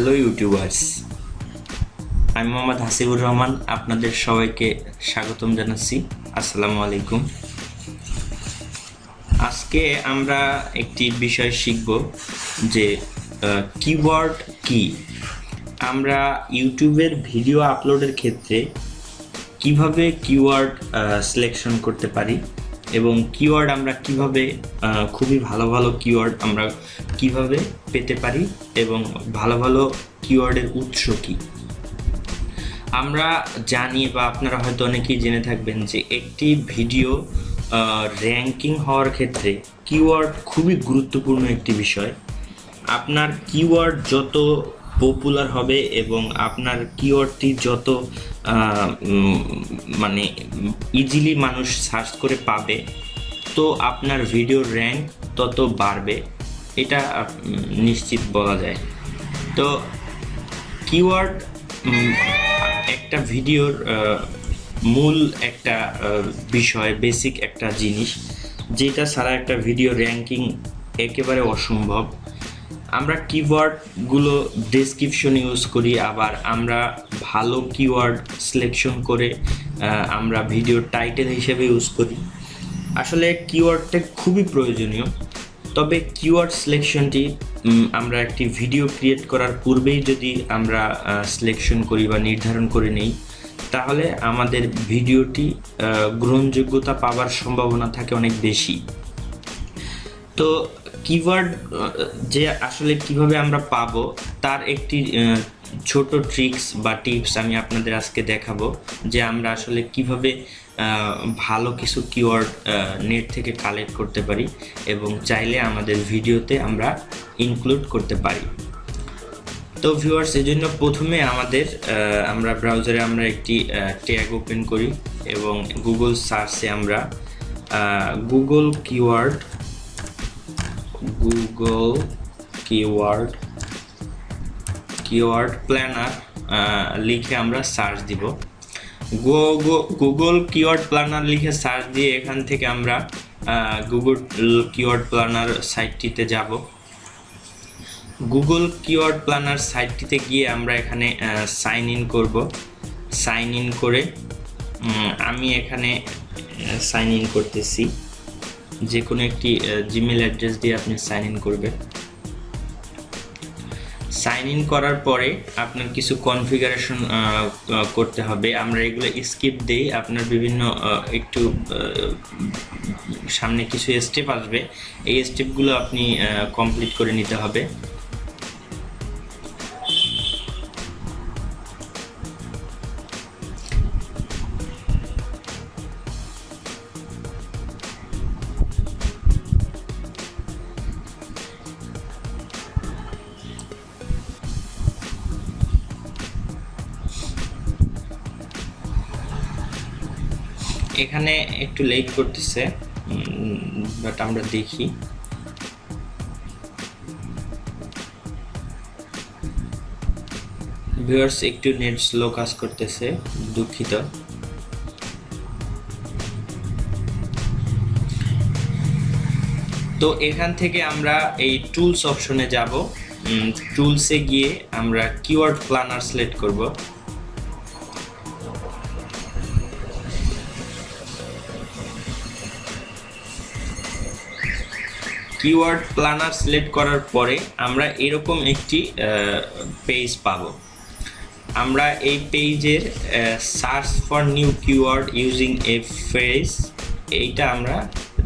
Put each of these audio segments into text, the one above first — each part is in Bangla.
হ্যালো ইউটিউবার্স, আমি মোহাম্মদ হাসিবুর রহমান। আপনাদের সবাইকে স্বাগতম জানাচ্ছি। আসসালামু আলাইকুম। আজকে আমরা একটি বিষয় শিখব যে কিওয়ার্ড কি। আমরা ইউটিউবের ভিডিও আপলোডের ক্ষেত্রে কিভাবে কিওয়ার্ড সিলেকশন করতে পারি এবং কিওয়ার্ড আমরা কিভাবে খুবই ভালো ভালো কিওয়ার্ড আমরা কিভাবে পেতে পারি এবং ভালো ভালো কিওয়ার্ডের উৎস কি। আমরা জানি বা আপনারা হয়তো অনেকেই জেনে থাকবেন যে একটি ভিডিও র্যাঙ্কিং হওয়ার ক্ষেত্রে কিওয়ার্ড খুবই গুরুত্বপূর্ণ একটি বিষয়। আপনার কিওয়ার্ড যত পপুলার হবে এবং আপনার কিওয়ার্ডটি যত মানে ইজিলি মানুষ সার্চ করে পাবে, তো আপনার ভিডিওর র্যাঙ্ক তত বাড়বে, এটা নিশ্চিত বলা যায়। তো কিওয়ার্ড একটা ভিডিওর মূল একটা বিষয়, বেসিক একটা জিনিস, যেটা ছাড়া একটা ভিডিও র্যাঙ্কিং একেবারে অসম্ভব। আমরা কিওয়ার্ডগুলো ডেসক্রিপশন ইউজ করি, আবার আমরা ভালো কিওয়ার্ড সিলেকশন করে আমরা ভিডিওর টাইটেল হিসেবে ইউজ করি। আসলে কিওয়ার্ডটা খুবই প্রয়োজনীয়। তবে কিওয়ার্ড সিলেকশনটি আমরা একটি ভিডিও ক্রিয়েট করার পূর্বেই যদি আমরা সিলেকশন করি বা নির্ধারণ করে নেই, তাহলে আমাদের ভিডিওটি গ্রহণযোগ্যতা পাওয়ার সম্ভাবনা থাকে অনেক বেশি। তো কিওয়ার্ড যে আসলে কিভাবে আমরা পাবো তার একটি ছোট ট্রিক্স বা টিপস আমি আপনাদের আজকে দেখাবো, যে আমরা আসলে কিভাবে ভালো কিছু কিওয়ার্ড নেট থেকে কালেক্ট করতে পারি এবং চাইলে আমাদের ভিডিওতে আমরা ইনক্লুড করতে পারি। তো ভিউয়ার্স, এই জন্য প্রথমে আমরা ব্রাউজারে আমরা একটি ট্যাগ ওপেন করি এবং গুগল সার্চে আমরা গুগল কিওয়ার্ড প্ল্যানার লিখে আমরা সার্চ দিব। গুগল কিওয়ার্ড প্ল্যানার লিখে সার্চ দিয়ে এখান থেকে আমরা গুগল কিওয়ার্ড প্ল্যানার সাইটটিতে যাব। গুগল কিওয়ার্ড প্ল্যানার সাইটটিতে গিয়ে আমরা এখানে সাইন ইন করব। সাইন ইন করে আমি এখানে সাইন ইন করতেছি। যে কোনো একটি জিমেল অ্যাড্রেস দিয়ে আপনি সাইন ইন করবেন। সাইন ইন করার পরে আপনার কিছু কনফিগারেশন করতে হবে। আমরা এগুলো স্কিপ দিই, আপনার বিভিন্ন একটু সামনে কিছু স্টেপ আসবে, এই স্টেপগুলো আপনি কমপ্লিট করে নিতে হবে। এখানে একটু লেট করতেছে, বাট আমরা দেখি। ভিউয়ার্স, একটু নেট স্লো কাজ করতেছে, দুঃখিত। তো এখান থেকে আমরা এই টুলস অপশনে যাব। টুলসে গিয়ে আমরা কিওয়ার্ড প্ল্যানার সিলেক্ট করব। কিওয়ার্ড প্ল্যানার সিলেক্ট করার পরে আমরা এরকম একটি পেজ পাব। আমরা এই পেজের search for new keyword using a phrase, এইটা আমরা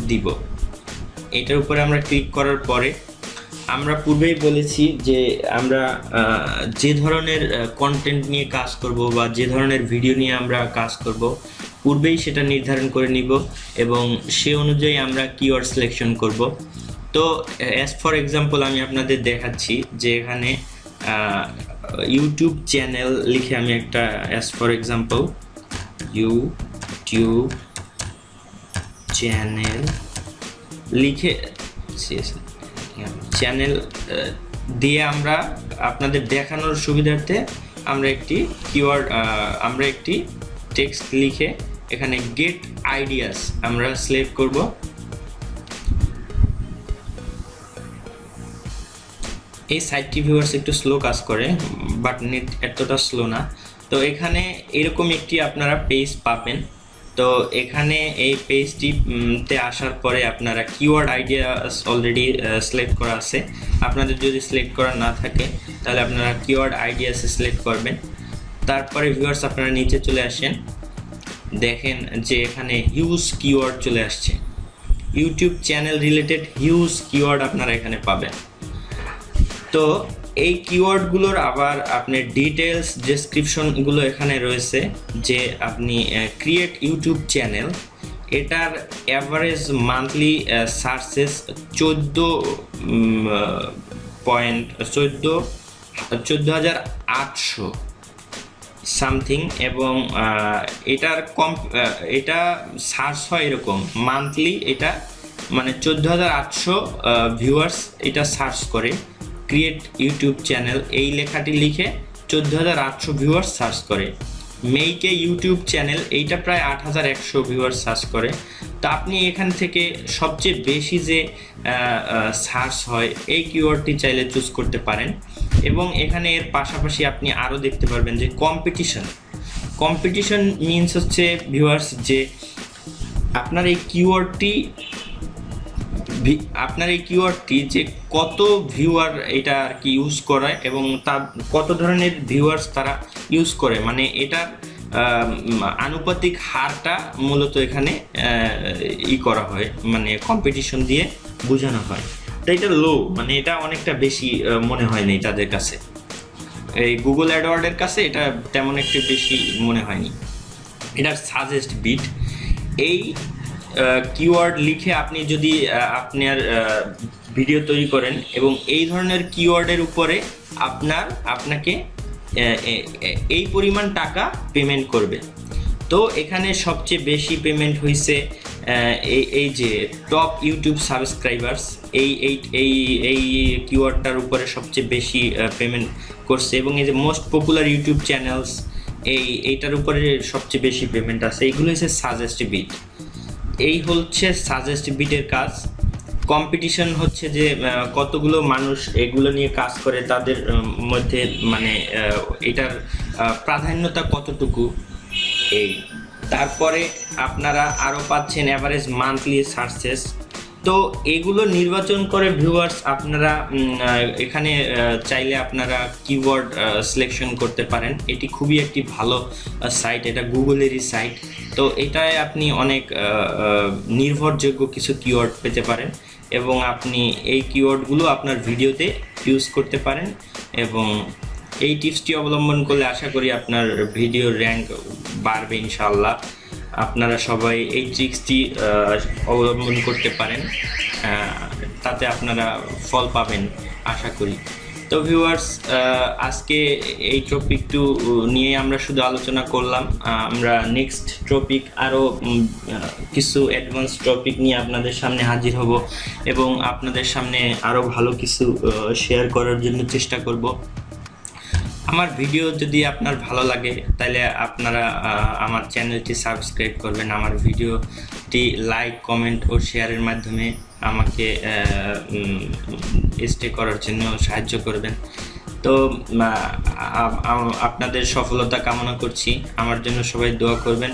দিব। এটার উপরে আমরা ক্লিক করার পরে আমরা পূর্বেই বলেছি যে আমরা যে ধরনের কন্টেন্ট নিয়ে কাজ করব বা যে ধরনের ভিডিও নিয়ে আমরা কাজ করব, পূর্বেই সেটা নির্ধারণ করে নিব এবং সে অনুযায়ী আমরা কিওয়ার্ড সিলেকশন করব। তো অ্যাজ ফর এক্সাম্পল আমি আপনাদের দেখাচ্ছি যে এখানে ইউটিউব চ্যানেল লিখে আমি একটা as for example YouTube channel লিখে চ্যানেল দিয়ে আমরা আপনাদের দেখানোর সুবিধার্থে আমরা একটি টেক্সট লিখে এখানে গেট আইডিয়াস আমরা সিলেক্ট করব। এই সাইটটি ভিউয়ার্স একটু স্লো কাজ করে, বাট নেট এতটা স্লো না। তো এখানে এরকম একটি আপনারা পেজ পাবেন। তো এখানে এই পেজটিতে আসার পরে আপনারা কিওয়ার্ড আইডিয়াস অলরেডি সিলেক্ট করা আছে। আপনাদের যদি সিলেক্ট করা না থাকে তাহলে আপনারা কিওয়ার্ড আইডিয়াস সিলেক্ট করবেন। তারপরে ভিউয়ার্স আপনারা নিচে চলে আসেন, দেখেন যে এখানে হিউজ কিওয়ার্ড চলে আসছে। YouTube channel related huge keyword আপনারা এখানে পাবেন। তো এই কিওয়ার্ডগুলোর আবার আপনার ডিটেলস ডেসক্রিপশনগুলো এখানে রয়েছে, যে আপনি ক্রিয়েট ইউটিউব চ্যানেল, এটার অ্যাভারেজ মান্থলি সার্চেস 14,800 সামথিং, এবং এটা সার্চ হয় এরকম মান্থলি, এটা মানে 14,800 ভিউয়ার্স এটা সার্চ করে ক্রিয়েট ইউটিউব চ্যানেল এই লেখাটি লিখে 14,800 ভিউয়ার্স সার্চ করে। মেইকে ইউটিউব চ্যানেল এইটা প্রায় 8,100 ভিউয়ার্স সার্চ করে। তো আপনি এখান থেকে সবচেয়ে বেশি যে সার্চ হয় এই কিওয়ার্ডটি চাইলে চুজ করতে পারেন। এবং এখানে এর পাশাপাশি আপনি আরও দেখতে পারবেন যে কম্পিটিশন মিনস হচ্ছে ভিউয়ার্স যে আপনার এই কিওয়ার্ডটি যে কত ভিউয়ার এটা আর কি ইউজ করে এবং তার কত ধরনের ভিউয়ার্স তারা ইউজ করে, মানে এটার আনুপাতিক হারটা মূলত এখানে করা হয়, মানে কম্পিটিশন দিয়ে বোঝানো হয়। তো এটা লো, মানে এটা অনেকটা বেশি মনে হয়নি তাদের কাছে, এই গুগল অ্যাডওয়ার্ডের কাছে এটা তেমন একটু বেশি মনে হয়নি। এটার সাজেস্ট বিট, এই কিওয়ার্ড লিখে আপনি যদি আপনার ভিডিও তৈরি করেন এবং এই ধরনের কিওয়ার্ডের উপরে আপনাকে এই পরিমাণ টাকা পেমেন্ট করবে। তো এখানে সবচেয়ে বেশি পেমেন্ট হয়েছে এই যে টপ ইউটিউব সাবস্ক্রাইবার্স, এই কিওয়ার্ডটার উপরে সবচেয়ে বেশি পেমেন্ট করছে, এবং এই যে মোস্ট পপুলার ইউটিউব চ্যানেলস এইটার উপরে সবচেয়ে বেশি পেমেন্ট আছে। এইগুলো হচ্ছে সাজেস্ট বিট। এই হচ্ছে সাজেস্ট বিটের কাজ। কম্পিটিশন হচ্ছে যে কতগুলো মানুষ এগুলো নিয়ে কাজ করে তাদের মধ্যে, মানে এটার প্রাধান্যতা কতটুকু। তারপরে আপনারা আরও পাচ্ছেন অ্যাভারেজ মান্থলি সার্চেস। তো এগুলো নির্বাচন করে ভিউয়ার্স আপনারা এখানে চাইলে আপনারা কিওয়ার্ড সিলেকশন করতে পারেন। এটি খুবই একটি ভালো সাইট, এটা গুগলেরই সাইট। তো এটায় আপনি অনেক নির্ভরযোগ্য কিছু কিওয়ার্ড পেতে পারেন এবং আপনি এই কিওয়ার্ডগুলো আপনার ভিডিওতে ইউজ করতে পারেন। এবং এই টিপসটি অবলম্বন করলে আশা করি আপনার ভিডিও র্যাঙ্ক বাড়বে ইনশাআল্লাহ। আপনারা সবাই এই ট্রিক্সটি অবলম্বন করতে পারেন, তাতে আপনারা ফল পাবেন আশা করি। তো ভিউয়ার্স, আজকে এই টপিকটু নিয়ে আমরা শুধু আলোচনা করলাম। আমরা নেক্সট টপিক আরও কিছু অ্যাডভান্স টপিক নিয়ে আপনাদের সামনে হাজির হব এবং আপনাদের সামনে আরও ভালো কিছু শেয়ার করার জন্য চেষ্টা করব। আমার ভিডিও যদি আপনার ভালো লাগে তাহলে আপনারা আমার চ্যানেলটি সাবস্ক্রাইব করবেন, আমার ভিডিওটি লাইক, কমেন্ট ও শেয়ারের মাধ্যমে আমাকে স্টে করার জন্য সাহায্য করবেন। তো আপনাদের সফলতা কামনা করছি, আমার জন্য সবাই দোয়া করবেন।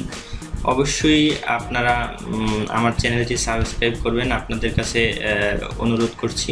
অবশ্যই আপনারা আমার চ্যানেলটি সাবস্ক্রাইব করবেন, আপনাদের কাছে অনুরোধ করছি।